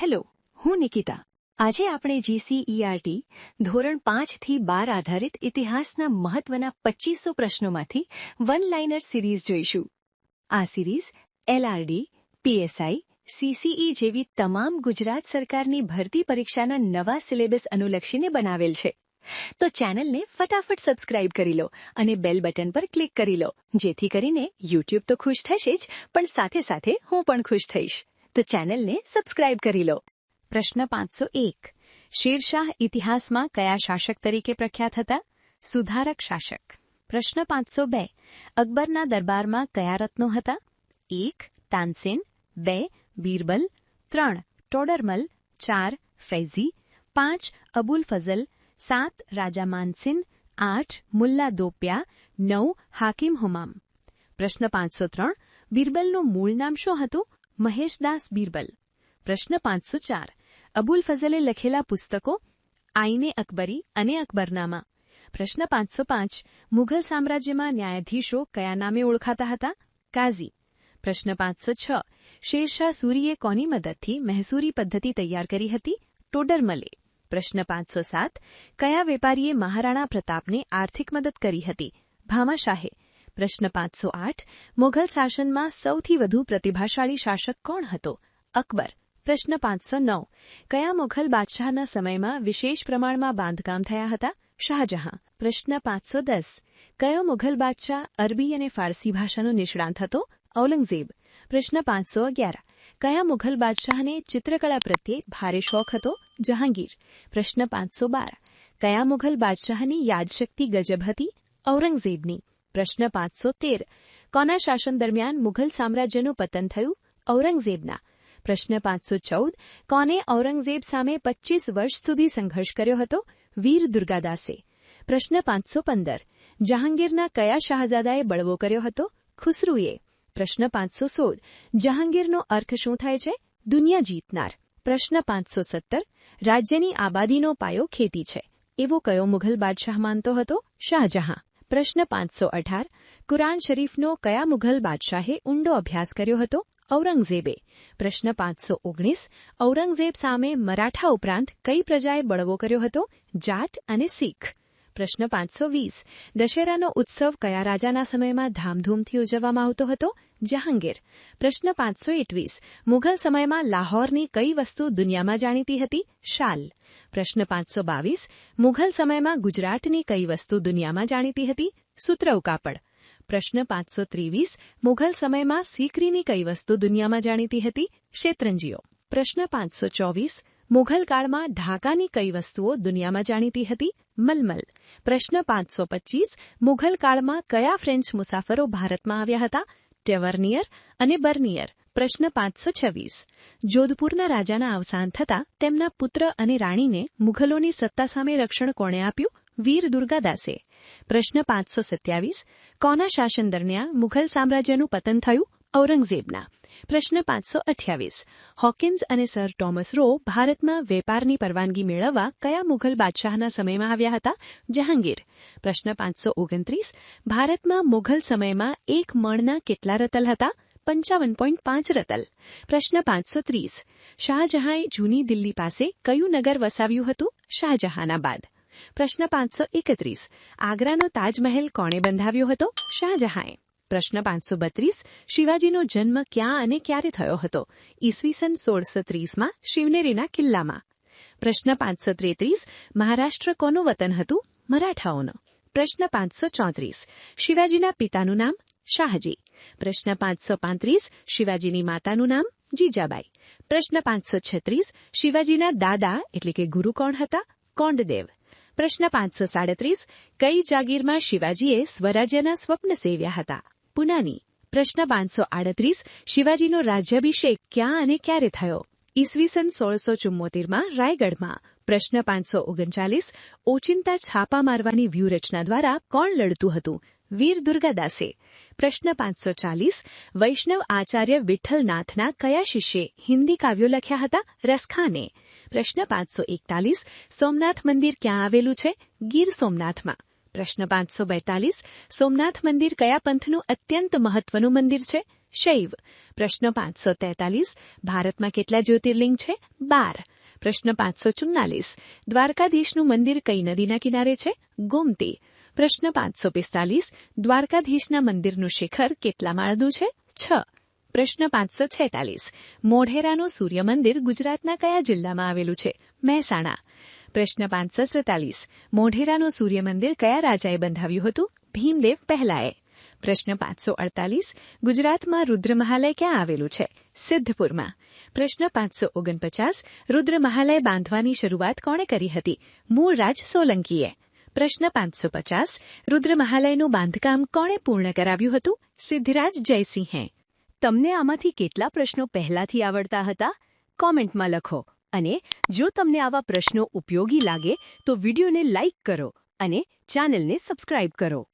Hello, હું નિકિતા. આજે આપણે જીસીઈઆરટી ધોરણ 5 થી 12 આધારિત ઇતિહાસના મહત્વના 2500 પ્રશ્નોમાંથી વન લાઇનર સિરીઝ જોઈશું. આ સિરીઝ એલઆરડી, પીએસઆઈ, સીસીઈ જેવી તમામ ગુજરાત સરકારની ભરતી પરીક્ષાના નવા સિલેબસ અનુલક્ષીને બનાવેલ છે. તો ચેનલને ફટાફટ સબસ્ક્રાઇબ કરી લો અને બેલ બટન પર ક્લિક કરી લો, જેથી કરીને યુટ્યુબ તો ખુશ થશે જ, પણ સાથે સાથે હું પણ ખુશ થઈશ. તો ચેનલને સબસ્ક્રાઇબ કરી લો. પ્રશ્ન 501. શેરશાહ ઇતિહાસમાં કયા શાસક તરીકે પ્રખ્યાત હતા? સુધારક શાસક. પ્રશ્ન 502. અકબરના દરબારમાં કયા રત્નો હતા? 1. તાનસેન, 2. બીરબલ, 3. ટોડરમલ, 4. ફૈઝી, 5. અબુલ ફઝલ, 7. રાજા માનસિંહ, 8. મુલ્લા દોપ્યા, 9. હાકિમ હુમામ. પ્રશ્ન 503. બીરબલનું મૂળ નામ શું હતું? મહેશદાસ બીરબલ. પ્રશ્ન 504. અબુલ ફઝલે લખેલા પુસ્તકો? આઈને અકબરી અને અકબરનામા. પ્રશ્ન 505. મુઘલ સામ્રાજ્યમાં ન્યાયાધીશો કયા નામે ઓળખાતા હતા? કાઝી. પ્રશ્ન 506. શેરશાહ સૂરીએ કોની મદદથી મહેસૂરી પદ્ધતિ તૈયાર કરી હતી? ટોડરમલે. પ્રશ્ન 507. કયા વેપારીએ મહારાણા પ્રતાપને આર્થિક મદદ કરી હતી? ભામાશાહે. પ્રશ્ન 508. મુઘલ શાસનમાં સૌથી વધુ પ્રતિભાશાળી શાસક કોણ હતો? અકબર. પ્રશ્ન 509. કયા મુઘલ બાદશાહના સમયમાં વિશેષ પ્રમાણમાં બાંધકામ થયા હતા? શાહજહાં. પ્રશ્ન 510. કયો મુઘલ બાદશાહ અરબી અને ફારસી ભાષાનો નિષ્ણાંત હતો? ઔરંગઝેબ. પ્રશ્ન 511. કયા મુઘલ બાદશાહને ચિત્રકળા પ્રત્યે ભારે શોખ હતો? જહાંગીર. પ્રશ્ન 512. કયા મુઘલ બાદશાહની યાદશક્તિ ગજબ હતી? ઔરંગઝેબની. પ્રશ્ન 513. કોના શાસન દરમિયાન મુઘલ સામ્રાજ્યનું પતન થયું? ઔરંગઝેબના. પ્રશ્ન 514. કોને ઔરંગઝેબ સામે 25 વર્ષ સુધી સંઘર્ષ કર્યો હતો? વીર દુર્ગાદાસે. પ્રશ્ન 515. જહાંગીરના કયા શાહઝાદાએ બળવો કર્યો હતો? ખુસરુએ. પ્રશ્ન 516. જહાંગીરનો અર્થ શું થાય છે? દુનિયા જીતનાર. પ્રશ્ન 517. રાજ્યની આબાદીનો પાયો ખેતી છે એવો કયો મુઘલ બાદશાહ માનતો હતો? શાહજહાં. પ્રશ્ન 518. કુરાન શરીફનો કયા મુઘલ બાદશાહે ઊંડો અભ્યાસ કર્યો હતો? ઔરંગઝેબે. પ્રશ્ન 519. ઔરંગઝેબ સામે મરાઠા ઉપરાંત કઈ પ્રજાએ બળવો કર્યો હતો? જાટ અને શીખ. પ્રશ્ન 520. દશેરાનો ઉત્સવ કયા રાજાના સમયમાં ધામધૂમથી ઉજવવામાં આવતો હતો? જહાંગીર. પ્રશ્ન 521. મુઘલ સમયમાં લાહોરની કઈ વસ્તુ દુનિયામાં જાણીતી હતી? શાલ. પ્રશ્ન 522. મુઘલ સમયમાં ગુજરાતની કઈ વસ્તુ દુનિયામાં જાણીતી હતી? સુતરવ કાપડ. પ્રશ્ન 523. મુઘલ સમયમાં સિકરીની કઈ વસ્તુ દુનિયામાં જાણીતી હતી? શેતરંજીઓ. પ્રશ્ન 524. મુઘલ કાળમાં ઢાકાની કઈ વસ્તુઓ દુનિયામાં જાણીતી હતી? મલમલ. પ્રશ્ન 525. મુઘલ કાળમાં કયા ફ્રેન્ચ મુસાફરો ભારતમાં આવ્યા હતા? ટેવર્નિયર અને બર્નિયર. પ્રશ્ન 526. જોધપુરના રાજાના અવસાન થતાં તેમના પુત્ર અને રાણીને મુઘલોની સત્તા સામે રક્ષણ કોણે આપ્યું? વીર દુર્ગાદાસે. પ્રશ્ન 527. કોના શાસન દરમિયાન મુઘલ સામ્રાજ્યનું પતન થયું? ઔરંગઝેબના. પ્રશ્ન 528. હોકિન્સ અને સર ટોમસ રો ભારતમાં વેપારની પરવાનગી મેળવવા કયા મુઘલ બાદશાહના સમયમાં આવ્યા હતા? જહાંગીર. પ્રશ્ન 529. ભારતમાં મુઘલ સમયમાં એક મણના કેટલા રતલ હતા? 55.5 રતલ. પ્રશ્ન 530. શાહજહાંએ જૂની દિલ્હી પાસે કયું નગર વસાવ્યું હતું? શાહજહાનાબાદ. પ્રશ્ન 531. આગ્રાનો તાજમહેલ કોણે બંધાવ્યો હતો? શાહજહાંએ. પ્રશ્ન 532. શિવાજીનો જન્મ ક્યાં અને ક્યારે થયો હતો? ઈસવીસન 1630માં શિવનેરીના કિલ્લામાં. પ્રશ્ન 533. મહારાષ્ટ્ર કોનું વતન હતું? મરાઠાઓનો. પ્રશ્ન 534. શિવાજીના પિતાનું નામ? શાહજી. પ્રશ્ન 535. શિવાજીની માતાનું નામ? જીજાબાઈ. પ્રશ્ન 536. શિવાજીના દાદા એટલે કે ગુરુ કોણ હતા? કોંડદેવ. પ્રશ્ન 537. કઈ જાગીરમાં શિવાજીએ સ્વરાજ્યના સ્વપ્ન સેવ્યા હતા? પુનાની. પ્રશ્ન 538. શિવાજીનો રાજ્યાભિષેક ક્યાં અને ક્યારે થયો? ઈસવીસન 1674માં રાયગઢમાં. પ્રશ્ન 539. ઓચિંતા છાપા મારવાની વ્યૂહરચના દ્વારા કોણ લડતું હતું? વીર દુર્ગાદાસે. પ્રશ્ન 540. વૈષ્ણવ આચાર્ય વિઠ્ઠલનાથના કયા શિષ્યે હિન્દી કાવ્યો લખ્યા હતા? રસખાને. પ્રશ્ન 541. સોમનાથ મંદિર ક્યાં આવેલું છે? ગીર સોમનાથમાં. પ્રશ્ન 542. સોમનાથ મંદિર કયા પંથનું અત્યંત મહત્વનું મંદિર છે? શૈવ. પ્રશ્ન 543 ભારતમાં કેટલા જ્યોતિર્લિંગ છે? 12. પ્રશ્ન 544 દ્વારકાધીશનું મંદિર કઈ નદીના કિનારે છે? ગોમતી. પ્રશ્ન 545 દ્વારકાધીશના મંદિરનું શિખર કેટલા માળનું છે? 6. પ્રશ્ન 546 મોઢેરાનું સૂર્ય મંદિર ગુજરાતના કયા જિલ્લામાં આવેલું છે? મહેસાણા. પ્રશ્ન 547 મોઢેરાનું સૂર્ય મંદિર કયા રાજાએ બંધાવ્યું હતું? ભીમદેવ પહેલાએ. પ્રશ્ન 548 ગુજરાતમાં રુદ્રમહાલય ક્યાં આવેલું છે? સિદ્ધપુરમાં. પ્રશ્ન 549 રુદ્રમહાલય બાંધવાની શરૂઆત કોણે કરી હતી? મૂળરાજ સોલંકીએ. પ્રશ્ન 550 રુદ્રમહાલયનું બાંધકામ કોણે પૂર્ણ કરાવ્યું હતું? સિદ્ધરાજ જયસિંહે. તમને આમાંથી કેટલા પ્રશ્નો પહેલાથી આવડતા હતા? કોમેન્ટમાં લખો. અને જો તમને આવા પ્રશ્નો ઉપયોગી લાગે તો વિડીયોને લાઇક કરો અને ચેનલને સબસ્ક્રાઇબ કરો.